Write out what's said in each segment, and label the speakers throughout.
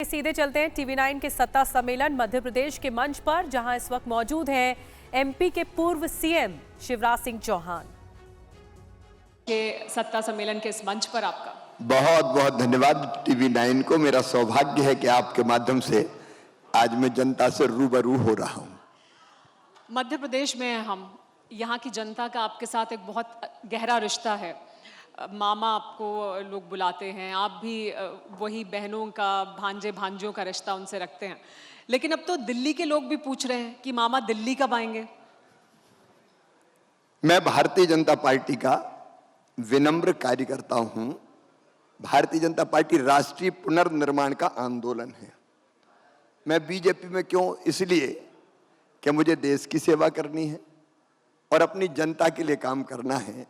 Speaker 1: सीधे चलते हैं TV9 के सत्ता सम्मेलन मध्य प्रदेश के मंच पर, जहां इस वक्त मौजूद हैं MP के पूर्व CM शिवराज सिंह चौहान।
Speaker 2: के सत्ता सम्मेलन के इस मंच पर आपका
Speaker 3: बहुत बहुत धन्यवाद TV9 को। मेरा सौभाग्य है कि आपके माध्यम से आज मैं जनता से रूबरू हो रहा हूं।
Speaker 2: मध्य प्रदेश में हम यहाँ की जनता का आपके साथ एक बहुत गहरा रिश्ता है। मामा आपको लोग बुलाते हैं, आप भी वही बहनों का, भांजे भांजियों का रिश्ता उनसे रखते हैं। लेकिन अब तो दिल्ली के लोग भी पूछ रहे हैं कि मामा दिल्ली कब आएंगे।
Speaker 3: मैं भारतीय जनता पार्टी का विनम्र कार्यकर्ता हूं। भारतीय जनता पार्टी राष्ट्रीय पुनर्निर्माण का आंदोलन है। मैं बीजेपी में क्यों? इसलिए कि मुझे देश की सेवा करनी है और अपनी जनता के लिए काम करना है,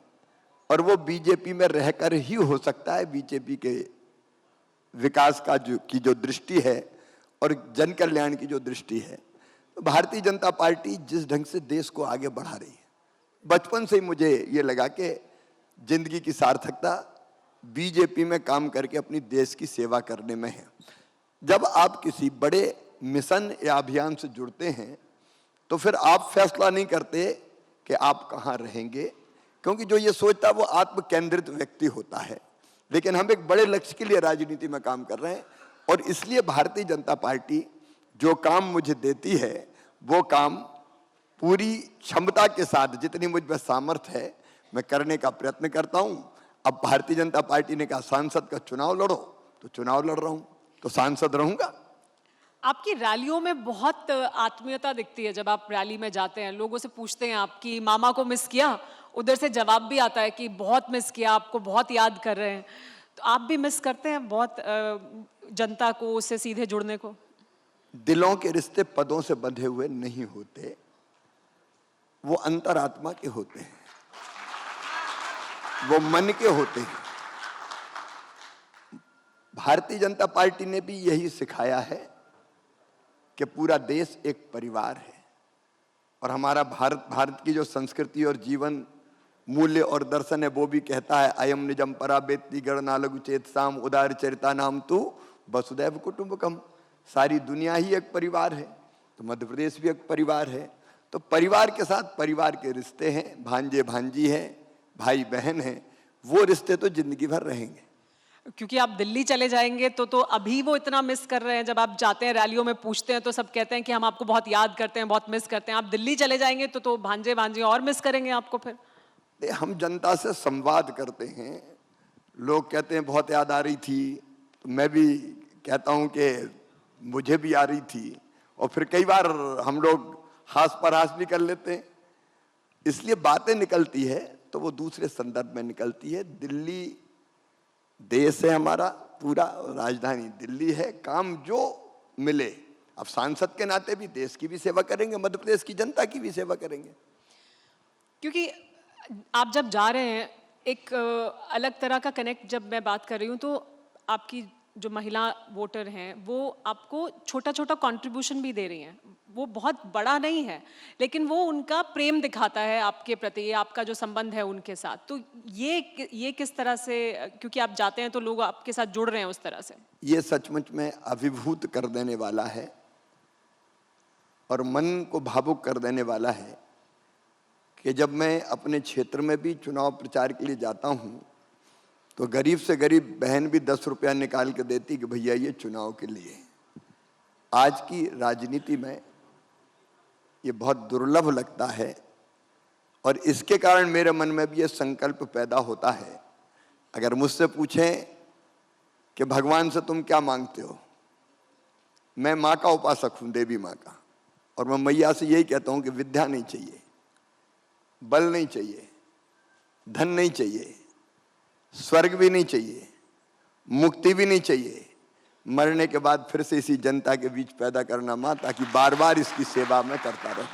Speaker 3: और वो बीजेपी में रहकर ही हो सकता है। बीजेपी के विकास का जो दृष्टि है और जन कल्याण की जो दृष्टि है, तो भारतीय जनता पार्टी जिस ढंग से देश को आगे बढ़ा रही है, बचपन से ही मुझे ये लगा कि जिंदगी की सार्थकता बीजेपी में काम करके अपनी देश की सेवा करने में है। जब आप किसी बड़े मिशन या अभियान से जुड़ते हैं तो फिर आप फैसला नहीं करते कि आप कहाँ रहेंगे, क्योंकि जो ये सोचता है वो आत्म केंद्रित व्यक्ति होता है। लेकिन हम एक बड़े लक्ष्य के लिए राजनीति में काम कर रहे हैं, और इसलिए भारतीय जनता पार्टी जो काम मुझे देती है वो काम पूरी क्षमता के साथ, जितनी मुझ में सामर्थ्य है, मैं करने का प्रयत्न करता हूं। अब भारतीय जनता पार्टी ने कहा सांसद का चुनाव लड़ो, तो चुनाव लड़ रहा हूं, तो सांसद रहूंगा।
Speaker 2: आपकी रैलियों में बहुत आत्मीयता दिखती है। जब आप रैली में जाते हैं, लोगों से पूछते हैं आपकी मामा को मिस किया, उधर से जवाब भी आता है कि बहुत मिस किया, आपको बहुत याद कर रहे हैं। तो आप भी मिस करते हैं बहुत जनता को, उससे सीधे जुड़ने को?
Speaker 3: दिलों के रिश्ते पदों से बंधे हुए नहीं होते, वो अंतरात्मा के होते हैं, वो मन के होते हैं। भारतीय जनता पार्टी ने भी यही सिखाया है कि पूरा देश एक परिवार है, और हमारा भारत की जो संस्कृति और जीवन मूल्य और दर्शन है वो भी कहता है अयम निजम परा बेत्ति गणनालघु चेतसाम उदार चरिता नाम तू वसुदैव कुटुंबकम। सारी दुनिया ही एक परिवार है, तो मध्य प्रदेश भी एक परिवार है। तो परिवार के साथ परिवार के रिश्ते हैं, भांजे भांजी हैं, भाई बहन हैं, वो रिश्ते तो जिंदगी भर रहेंगे।
Speaker 2: क्योंकि आप दिल्ली चले जाएंगे तो अभी वो इतना मिस कर रहे हैं। जब आप जाते हैं रैलियों में पूछते हैं तो सब कहते हैं कि हम आपको बहुत याद करते हैं, बहुत मिस करते हैं। आप दिल्ली चले जाएंगे तो भांजे भांजी और मिस करेंगे आपको फिर।
Speaker 3: हम जनता से संवाद करते हैं। लोग कहते हैं बहुत याद आ रही थी, तो मैं भी कहता हूं कि मुझे भी आ रही थी, और फिर कई बार हम लोग हास परहास भी कर लेते हैं। इसलिए बातें निकलती है तो वो दूसरे संदर्भ में निकलती है। दिल्ली देश है हमारा पूरा, राजधानी दिल्ली है। काम जो मिले, अब सांसद के नाते भी देश की भी सेवा करेंगे, मध्य प्रदेश की जनता की भी सेवा करेंगे।
Speaker 2: क्योंकि आप जब जा रहे हैं, एक अलग तरह का कनेक्ट, जब मैं बात कर रही हूँ तो आपकी जो महिला वोटर हैं वो आपको छोटा छोटा कंट्रीब्यूशन भी दे रही हैं। वो बहुत बड़ा नहीं है, लेकिन वो उनका प्रेम दिखाता है आपके प्रति, आपका जो संबंध है उनके साथ। तो ये किस तरह से, क्योंकि आप जाते हैं तो लोग आपके साथ जुड़ रहे हैं उस तरह से।
Speaker 3: ये सचमुच में अभिभूत कर देने वाला है और मन को भावुक कर देने वाला है कि जब मैं अपने क्षेत्र में भी चुनाव प्रचार के लिए जाता हूँ तो गरीब से गरीब बहन भी 10 रुपया निकाल के देती कि भैया ये चुनाव के लिए। आज की राजनीति में ये बहुत दुर्लभ लगता है, और इसके कारण मेरे मन में भी ये संकल्प पैदा होता है। अगर मुझसे पूछें कि भगवान से तुम क्या मांगते हो, मैं माँ का उपासक हूँ, देवी माँ का, और मैं मैया से यही कहता हूँ कि विद्या नहीं चाहिए, बल नहीं चाहिए, धन नहीं चाहिए, स्वर्ग भी नहीं चाहिए, मुक्ति भी नहीं चाहिए, मरने के बाद फिर से इसी जनता के बीच पैदा करना मां, ताकि बार बार इसकी सेवा में करता रहूं।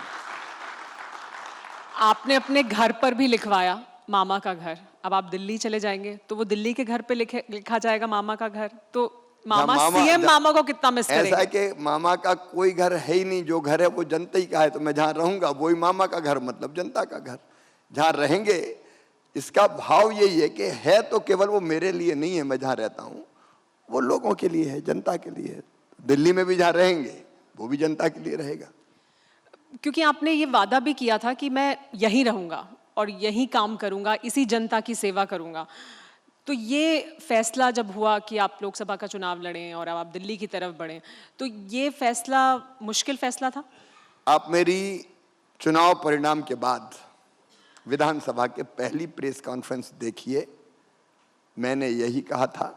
Speaker 2: आपने अपने घर पर भी लिखवाया मामा का घर। अब आप दिल्ली चले जाएंगे तो वो दिल्ली के घर पे लिखा जाएगा मामा का घर। तो मामा सीएम मामा को कितना मिस करेंगे?
Speaker 3: ऐसा है कि मामा का कोई घर है ही नहीं, जो घर है वो जनता ही का है। तो मैं जहां रहूंगा वही मामा का घर, मतलब जनता का घर। जहां रहेंगे इसका भाव यही है कि है तो केवल वो मेरे लिए नहीं है, मैं जहां रहता हूं वो लोगों के लिए है, जनता के लिए है। दिल्ली में भी जहां रहेंगे वो भी जनता के लिए रहेगा।
Speaker 2: क्योंकि आपने ये वादा भी किया था कि मैं यहीं रहूंगा और यहीं काम करूंगा, इसी जनता की सेवा करूंगा। तो ये फैसला जब हुआ कि आप लोकसभा का चुनाव लड़ें और अब आप दिल्ली की तरफ बढ़ें, तो ये फैसला मुश्किल फैसला था?
Speaker 3: आप मेरी चुनाव परिणाम के बाद विधानसभा के पहली प्रेस कॉन्फ्रेंस देखिए। मैंने यही कहा था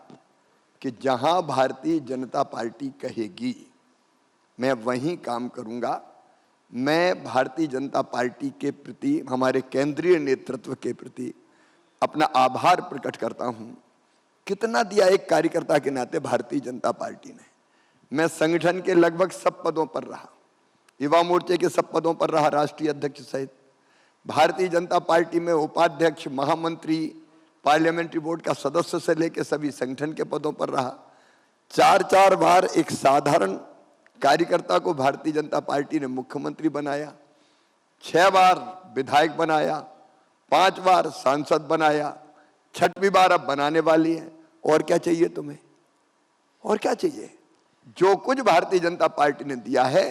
Speaker 3: कि जहां भारतीय जनता पार्टी कहेगी मैं वहीं काम करूंगा। मैं भारतीय जनता पार्टी के प्रति, हमारे केंद्रीय नेतृत्व के प्रति अपना आभार प्रकट करता हूं। कितना दिया एक कार्यकर्ता के नाते भारतीय जनता पार्टी ने। मैं संगठन के लगभग सब पदों पर रहा, युवा मोर्चे के सब पदों पर रहा, राष्ट्रीय अध्यक्ष सहित। भारतीय जनता पार्टी में उपाध्यक्ष, महामंत्री, पार्लियामेंट्री बोर्ड का सदस्य से लेकर सभी संगठन के पदों पर रहा। 4-4 बार एक साधारण कार्यकर्ता को भारतीय जनता पार्टी ने मुख्यमंत्री बनाया, 6 बार विधायक बनाया, 5 बार सांसद बनाया, 6वीं बार अब बनाने वाली है। और क्या चाहिए तुम्हें? और क्या चाहिए? जो कुछ भारतीय जनता पार्टी ने दिया है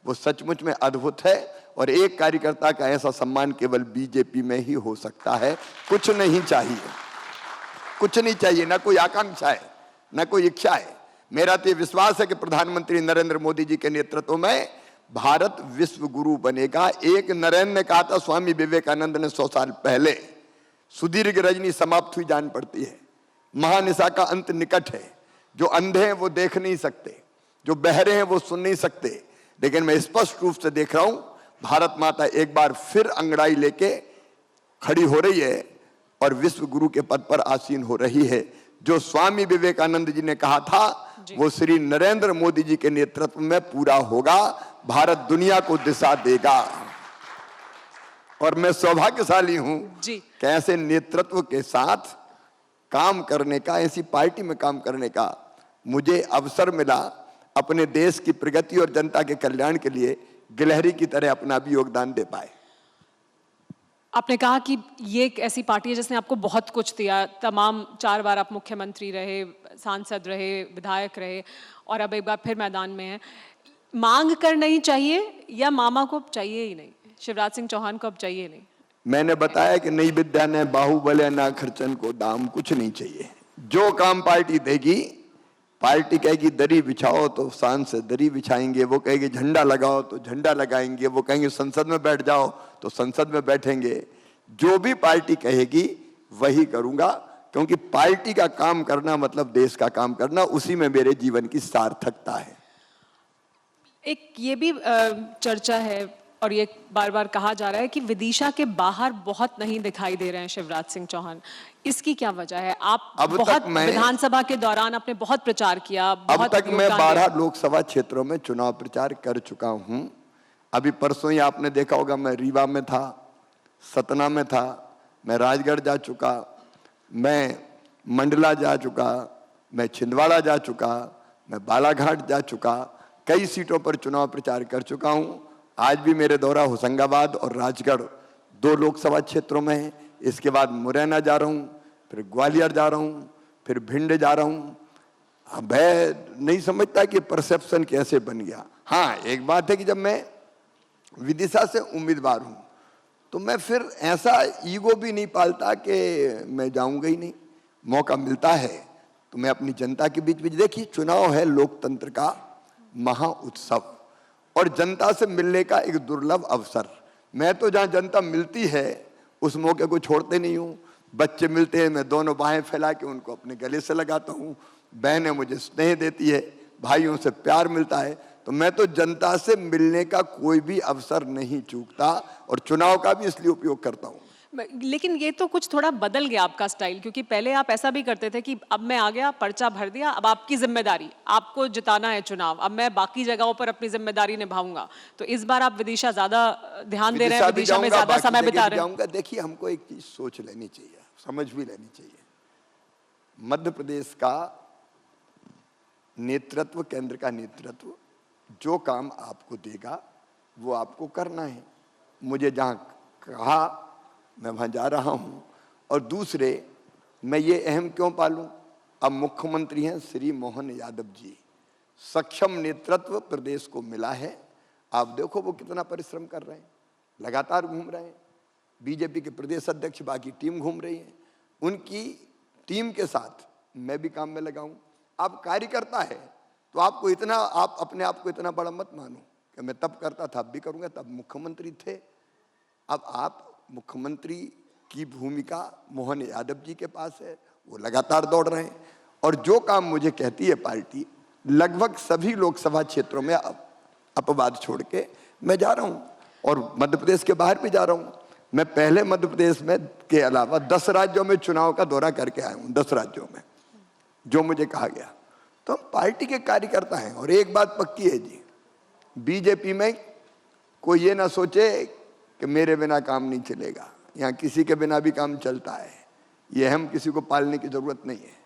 Speaker 3: वो सचमुच में अद्भुत है। और एक कार्यकर्ता का ऐसा सम्मान केवल बीजेपी में ही हो सकता है। कुछ नहीं चाहिए, कुछ नहीं चाहिए, ना कोई आकांक्षा है, ना कोई इच्छा है। मेरा तो विश्वास है कि प्रधानमंत्री नरेंद्र मोदी जी के नेतृत्व में भारत विश्व गुरु बनेगा। एक नरेंद्र ने कहा था, स्वामी विवेकानंद ने 100 साल पहले, सुदीर्घ रजनी समाप्त हुई जान पड़ती है, महानिशा का अंत निकट है। जो अंधे हैं वो देख नहीं सकते, जो बहरे हैं वो सुन नहीं सकते, लेकिन मैं स्पष्ट रूप से देख रहा हूं भारत माता एक बार फिर अंगड़ाई लेके खड़ी हो रही है और विश्व गुरु के पद पर आसीन हो रही है। जो स्वामी विवेकानंद जी ने कहा था वो श्री नरेंद्र मोदी जी के नेतृत्व में पूरा होगा। भारत दुनिया को दिशा देगा। और मैं सौभाग्यशाली हूं कि ऐसे नेतृत्व के साथ काम करने का, ऐसी पार्टी में काम करने का मुझे अवसर मिला। अपने देश की प्रगति और जनता के कल्याण के लिए गिलहरी की तरह अपना भी योगदान दे पाए।
Speaker 2: आपने कहा कि ये एक ऐसी पार्टी है जिसने आपको बहुत कुछ दिया। तमाम 4 बार आप मुख्यमंत्री रहे, सांसद रहे, विधायक रहे और अब एक बार फिर मैदान में हैं। मांग कर नहीं चाहिए या मामा को चाहिए ही नहीं? शिवराज सिंह चौहान को अब चाहिए नहीं?
Speaker 3: मैंने बताया कि नई विद्या ने बाहुबल ना खर्चन को दाम, कुछ नहीं चाहिए। जो काम पार्टी देगी, पार्टी कहेगी दरी बिछाओ तो सांसद दरी बिछाएंगे, वो कहेगी झंडा लगाओ तो झंडा लगाएंगे, वो कहेंगे संसद में बैठ जाओ तो संसद में बैठेंगे। जो भी पार्टी कहेगी वही करूंगा, क्योंकि पार्टी का काम करना मतलब देश का काम करना, उसी में मेरे जीवन की सार्थकता है।
Speaker 2: एक ये भी चर्चा है और ये बार बार कहा जा रहा है कि विदिशा के बाहर बहुत नहीं दिखाई दे रहे हैं शिवराज सिंह चौहान। इसकी क्या वजह है? आप बहुत विधानसभा के दौरान आपने बहुत प्रचार किया।
Speaker 3: अब तक मैं 12 लोकसभा क्षेत्रों में चुनाव प्रचार कर चुका हूं। अभी परसों ही आपने देखा होगा मैं रीवा में था, सतना में था, मैं राजगढ़ जा चुका, मैं मंडला जा चुका, मैं छिंदवाड़ा जा चुका, मैं बालाघाट जा चुका। कई सीटों पर चुनाव प्रचार कर चुका हूं। आज भी मेरे दौरा होशंगाबाद और राजगढ़ 2 लोकसभा क्षेत्रों में है। इसके बाद मुरैना जा रहा हूं, फिर ग्वालियर जा रहा हूं, फिर भिंड जा रहा हूं। मैं नहीं समझता कि परसेप्शन कैसे बन गया। हाँ, एक बात है कि जब मैं विदिशा से उम्मीदवार हूं तो मैं फिर ऐसा ईगो भी नहीं पालता कि मैं जाऊंगा ही नहीं। मौका मिलता है तो मैं अपनी जनता के बीच बीच, देखिए चुनाव है लोकतंत्र का महाउत्सव और जनता से मिलने का एक दुर्लभ अवसर। मैं तो जहां जनता मिलती है उस मौके को छोड़ते नहीं हूं। बच्चे मिलते हैं, मैं दोनों बाहें फैला के उनको अपने गले से लगाता हूं। बहनें मुझे स्नेह देती है, भाइयों से प्यार मिलता है। तो मैं तो जनता से मिलने का कोई भी अवसर नहीं चूकता और चुनाव का भी इसलिए उपयोग करता हूं।
Speaker 2: लेकिन ये तो कुछ थोड़ा बदल गया आपका स्टाइल, क्योंकि पहले आप ऐसा भी करते थे कि अब मैं आ गया, पर्चा भर दिया, अब आपकी जिम्मेदारी, आपको जिताना है चुनाव, अब मैं बाकी जगहों पर अपनी जिम्मेदारी निभाऊंगा। तो इस बार आप विदिशा ज्यादा ध्यान दे रहे हैं, विदिशा में ज्यादा समय बिता रहे हैं।
Speaker 3: देखिए, हमको एक चीज सोच लेनी चाहिए, समझ भी लेनी चाहिए। मध्य प्रदेश का नेतृत्व, केंद्र का नेतृत्व जो काम आपको देगा वो आपको करना है। मुझे जहां कहा मैं वहां जा रहा हूं। और दूसरे, मैं ये अहम क्यों पालूं? अब मुख्यमंत्री हैं श्री मोहन यादव जी, सक्षम नेतृत्व प्रदेश को मिला है। आप देखो वो कितना परिश्रम कर रहे हैं, लगातार घूम रहे हैं। बीजेपी के प्रदेश अध्यक्ष, बाकी टीम घूम रही है। उनकी टीम के साथ मैं भी काम में लगा हूं। आप कार्यकर्ता है तो आपको इतना, आप अपने आप को इतना बड़ा मत मानो कि मैं तब करता था अब भी करूंगा, तब मुख्यमंत्री थे। अब आप मुख्यमंत्री की भूमिका मोहन यादव जी के पास है, वो लगातार दौड़ रहे हैं। और जो काम मुझे कहती है पार्टी, लगभग सभी लोकसभा क्षेत्रों में अपवाद छोड़ के मैं जा रहा हूं, और मध्य प्रदेश के बाहर भी जा रहा हूं। मैं पहले मध्य प्रदेश में के अलावा 10 राज्यों में चुनाव का दौरा करके आया हूं, 10 राज्यों में, जो मुझे कहा गया। तो हम पार्टी के कार्यकर्ता हैं। और एक बात पक्की है जी, बीजेपी में कोई ये ना सोचे कि मेरे बिना काम नहीं चलेगा। यहाँ किसी के बिना भी काम चलता है, ये हम किसी को पालने की जरूरत नहीं है।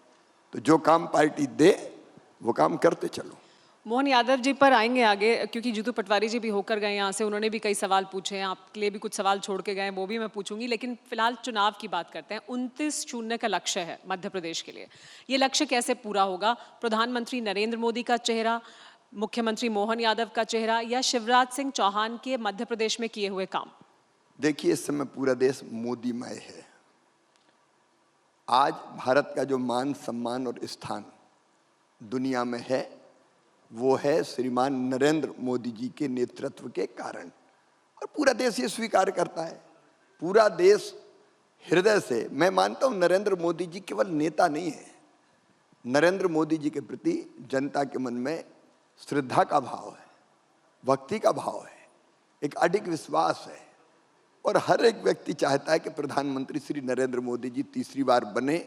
Speaker 3: तो जो काम पार्टी दे वो काम करते चलो।
Speaker 2: मोहन यादव जी पर आएंगे आगे, क्योंकि जीतू पटवारी जी भी होकर गए यहाँ से, उन्होंने भी कई सवाल पूछे हैं, आपके लिए भी कुछ सवाल छोड़ के गए, वो भी मैं पूछूंगी। लेकिन फिलहाल चुनाव की बात करते हैं। 29-0 का लक्ष्य है मध्य प्रदेश के लिए। ये लक्ष्य कैसे पूरा होगा? प्रधानमंत्री नरेंद्र मोदी का चेहरा, मुख्यमंत्री मोहन यादव का चेहरा, या शिवराज सिंह चौहान के मध्य प्रदेश में किए हुए काम?
Speaker 3: देखिए, इस समय पूरा देश मोदीमय है। आज भारत का जो मान सम्मान और स्थान दुनिया में है, वो है श्रीमान नरेंद्र मोदी जी के नेतृत्व के कारण। और पूरा देश ये स्वीकार करता है। पूरा देश हृदय से, मैं मानता हूं नरेंद्र मोदी जी केवल नेता नहीं है। नरेंद्र मोदी जी के प्रति जनता के मन में श्रद्धा का भाव है, भक्ति का भाव है, एक अडिग विश्वास है। और हर एक व्यक्ति चाहता है कि प्रधानमंत्री श्री नरेंद्र मोदी जी तीसरी बार बने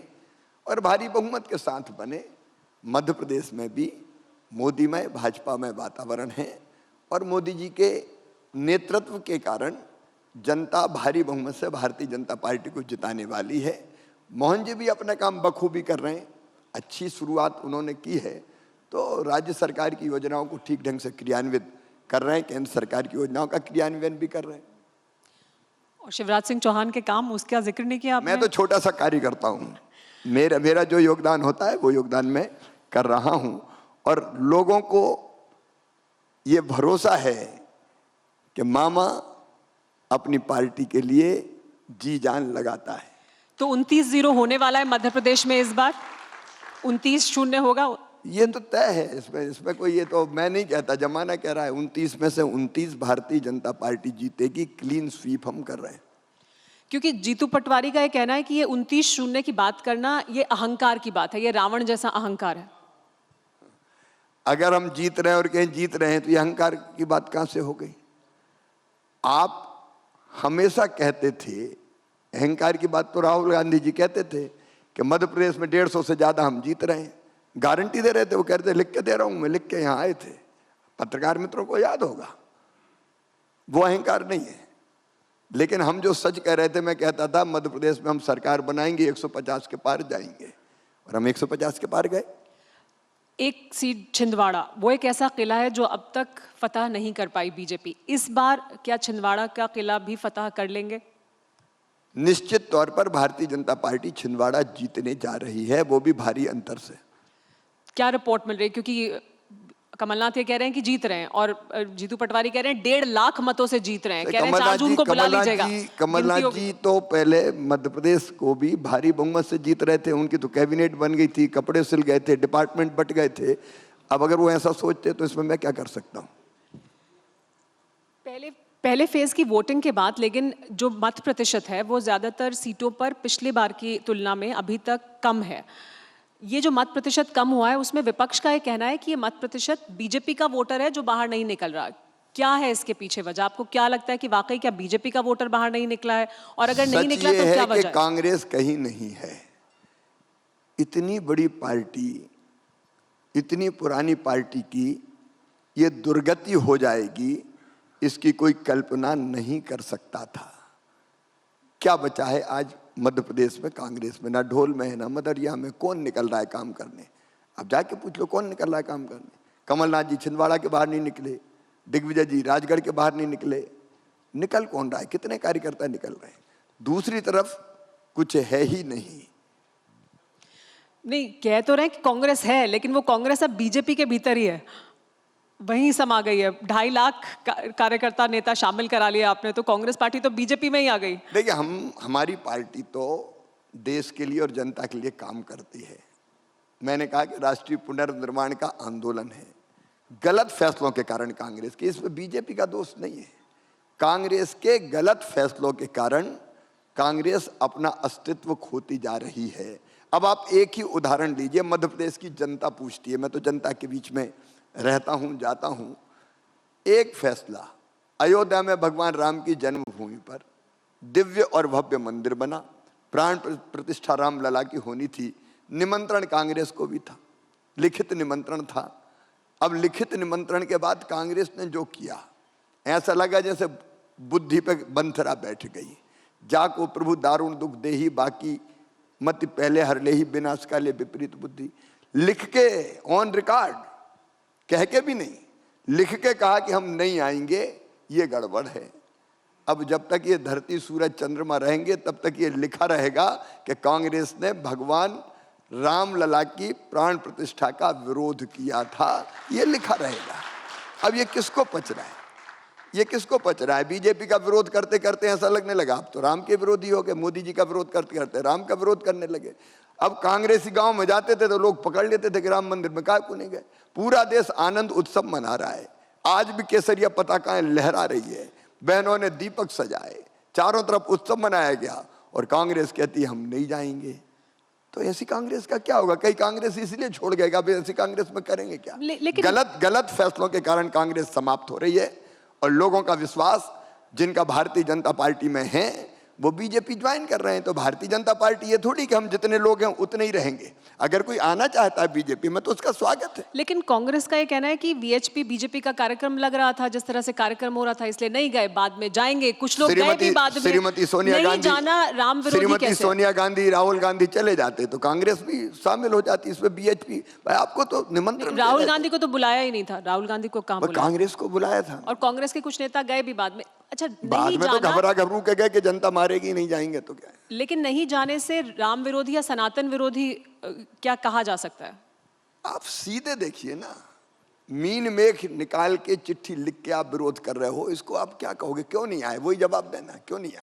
Speaker 3: और भारी बहुमत के साथ बने। मध्य प्रदेश में भी मोदीमय, भाजपामय वातावरण है, और मोदी जी के नेतृत्व के कारण जनता भारी बहुमत से भारतीय जनता पार्टी को जिताने वाली है। मोहन जी भी अपना काम बखूबी कर रहे हैं, अच्छी शुरुआत उन्होंने की है। तो राज्य सरकार की योजनाओं को ठीक ढंग से क्रियान्वित कर रहे हैं, केंद्र सरकार की योजनाओं का क्रियान्वयन भी कर रहे हैं।
Speaker 2: और शिवराज सिंह चौहान के काम, उसका जिक्र नहीं किया आपने?
Speaker 3: मैं तो छोटा सा कार्य करता हूँ, मेरा जो योगदान होता है वो योगदान मैं कर रहा हूँ। और लोगों को ये भरोसा है कि मामा अपनी पार्टी के लिए जी जान लगाता है।
Speaker 2: तो 29-0 होने वाला है मध्य प्रदेश में इस बार? 29-0 होगा?
Speaker 3: ये तो तय है। इसमें कोई, ये तो मैं नहीं कहता, जमाना कह रहा है। 29 में से 29 भारतीय जनता पार्टी जीतेगी। क्लीन स्वीप हम कर रहे हैं।
Speaker 2: क्योंकि जीतू पटवारी का ये कहना है कि ये 29-0 की बात करना, ये अहंकार की बात है, ये रावण जैसा अहंकार है।
Speaker 3: अगर हम जीत रहे हैं और कहीं जीत रहे हैं तो ये अहंकार की बात कहां से हो गई? आप हमेशा कहते थे, अहंकार की बात तो राहुल गांधी जी कहते थे कि मध्य प्रदेश में 150 से ज्यादा हम जीत रहे हैं, गारंटी दे रहे थे। वो कहते लिख के दे रहा हूं मैं, लिख के यहां आए थे। पत्रकार मित्रों को याद होगा। वो अहंकार नहीं है। लेकिन हम जो सच कह रहे थे, मैं कहता था मध्य प्रदेश में हम सरकार बनाएंगे, 150 के पार जाएंगे, और हम 150 के पार गए।
Speaker 2: एक सीट छिंदवाड़ा, वो एक ऐसा किला है जो अब तक फतह नहीं कर पाई बीजेपी। इस बार क्या छिंदवाड़ा का किला भी फतह कर लेंगे?
Speaker 3: निश्चित तौर पर भारतीय जनता पार्टी छिंदवाड़ा जीतने जा रही है, वो भी भारी अंतर से।
Speaker 2: क्या रिपोर्ट मिल रही है? क्योंकि कमलनाथ ये कह रहे हैं कि जीत रहे हैं, और जीतू पटवारी कह रहे हैं 1.5 लाख मतों से जीत रहे हैं। कह रहे हैं चार्ज उनको बुला लीजिएगा।
Speaker 3: कमलनाथ जी तो पहले मध्य प्रदेश को भी भारी बहुमत से जीत रहे थे। उनकी तो कैबिनेट बन गई थी, कपड़े सिल गए थे, डिपार्टमेंट बट गए थे। अब अगर वो ऐसा सोचते तो इसमें मैं क्या कर सकता हूँ?
Speaker 2: पहले फेज की वोटिंग के बाद, लेकिन जो मत प्रतिशत है वो ज्यादातर सीटों पर पिछली बार की तुलना में अभी तक कम है। ये जो मत प्रतिशत कम हुआ है, उसमें विपक्ष का ये कहना है कि ये मत प्रतिशत बीजेपी का वोटर है जो बाहर नहीं निकल रहा। क्या है इसके पीछे वजह? आपको क्या लगता है कि वाकई क्या बीजेपी का वोटर बाहर नहीं निकला है? और अगर नहीं निकला तो क्या वजह है?
Speaker 3: कांग्रेस कहीं नहीं है। इतनी बड़ी पार्टी, इतनी पुरानी पार्टी की ये दुर्गति हो जाएगी, इसकी कोई कल्पना नहीं कर सकता था। क्या बचा है आज मध्य प्रदेश में कांग्रेस में? ना ढोल में है, ना मदरिया में। कौन निकल रहा है काम करने? अब जाके पूछ लो कौन निकल रहा है काम करने। कमलनाथ जी छिंदवाड़ा के बाहर नहीं निकले, दिग्विजय जी राजगढ़ के बाहर नहीं निकले। निकल कौन रहा है? कितने कार्यकर्ता निकल रहे हैं? दूसरी तरफ कुछ है ही नहीं।
Speaker 2: नहीं, कह तो रहे हैं कि कांग्रेस है, लेकिन वो कांग्रेस अब बीजेपी के भीतर ही है, वहीं समा गई है। 2.5 लाख कार्यकर्ता नेता शामिल करा लिया आपने, तो कांग्रेस पार्टी तो बीजेपी में ही आ गई।
Speaker 3: देखिए, हमारी पार्टी तो देश के लिए और जनता के लिए काम करती है। मैंने कहा कि राष्ट्रीय पुनर्निर्माण का आंदोलन है। गलत फैसलों के कारण कांग्रेस के, इसमें बीजेपी का दोष नहीं है। कांग्रेस के गलत फैसलों के कारण कांग्रेस अपना अस्तित्व खोती जा रही है। अब आप एक ही उदाहरण लीजिए, मध्य प्रदेश की जनता पूछती है, मैं तो जनता के बीच में रहता हूं, जाता हूं। एक फैसला, अयोध्या में भगवान राम की जन्मभूमि पर दिव्य और भव्य मंदिर बना, प्राण प्रतिष्ठा राम लला की होनी थी। निमंत्रण कांग्रेस को भी था, लिखित निमंत्रण था। अब लिखित निमंत्रण के बाद कांग्रेस ने जो किया, ऐसा लगा जैसे बुद्धि पे बंथरा बैठ गई। जाको प्रभु दारुण दुख देही, बाकी मति पहले हर ले ही, विनाश काले विपरीत बुद्धि। लिख के ऑन रिकॉर्ड, कह के भी नहीं, लिख के कहा कि हम नहीं आएंगे, ये गड़बड़ है। अब जब तक ये धरती सूरज चंद्रमा रहेंगे तब तक ये लिखा रहेगा कि कांग्रेस ने भगवान रामलला की प्राण प्रतिष्ठा का विरोध किया था, ये लिखा रहेगा। अब ये किसको पच रहा है, ये किसको पच रहा है? बीजेपी का विरोध करते करते ऐसा लगने लगा अब तो राम के विरोधी हो गए, मोदी जी का विरोध करते करते राम का विरोध करने लगे। अब कांग्रेसी गांव में जाते थे तो लोग पकड़ लेते थे कि राम मंदिर में काहे को नहीं गए। पूरा देश आनंद उत्सव मना रहा है, आज भी केसरिया पताकाएं लहरा रही है, बहनों ने दीपक सजाए, चारों तरफ उत्सव मनाया गया, और कांग्रेस कहती है हम नहीं जाएंगे। तो ऐसी कांग्रेस का क्या होगा? कई कांग्रेस इसलिए छोड़ गएगा, ऐसी कांग्रेस में करेंगे क्या?
Speaker 2: लेकिन
Speaker 3: गलत फैसलों के कारण कांग्रेस समाप्त हो रही है, और लोगों का विश्वास जिनका भारतीय जनता पार्टी में है वो बीजेपी ज्वाइन कर रहे हैं। तो भारतीय जनता पार्टी ये थोड़ी कि हम जितने लोग हैं उतने ही रहेंगे। अगर कोई आना चाहता है बीजेपी में तो उसका स्वागत है।
Speaker 2: लेकिन कांग्रेस का ये कहना है कि वीएचपी बीजेपी का कार्यक्रम लग रहा था, जिस तरह से कार्यक्रम हो रहा था, इसलिए नहीं गए, बाद में जाएंगे। कुछ लोग गए भी बाद में,
Speaker 3: श्रीमती सोनिया
Speaker 2: नहीं
Speaker 3: गांधी,
Speaker 2: जाना राम विरोधी
Speaker 3: श्रीमती
Speaker 2: कैसे?
Speaker 3: सोनिया गांधी, राहुल गांधी चले जाते तो कांग्रेस भी शामिल हो जाती इसमें। बीएचपी भाई आपको तो निमंत्रण,
Speaker 2: राहुल गांधी को तो बुलाया ही नहीं था, राहुल गांधी को कहां बुलाया?
Speaker 3: कांग्रेस को बुलाया था,
Speaker 2: और कांग्रेस के कुछ नेता गए भी बाद में। अच्छा,
Speaker 3: बाद
Speaker 2: नहीं
Speaker 3: में तो
Speaker 2: जाना,
Speaker 3: घबरू के गए कि जनता मारेगी, नहीं जाएंगे तो क्या है।
Speaker 2: लेकिन नहीं जाने से राम विरोधी या सनातन विरोधी क्या कहा जा सकता है?
Speaker 3: आप सीधे देखिए ना, मीन मेघ निकाल के चिट्ठी लिख के आप विरोध कर रहे हो, इसको आप क्या कहोगे? क्यों नहीं आए? वही जवाब देना, क्यों नहीं आए?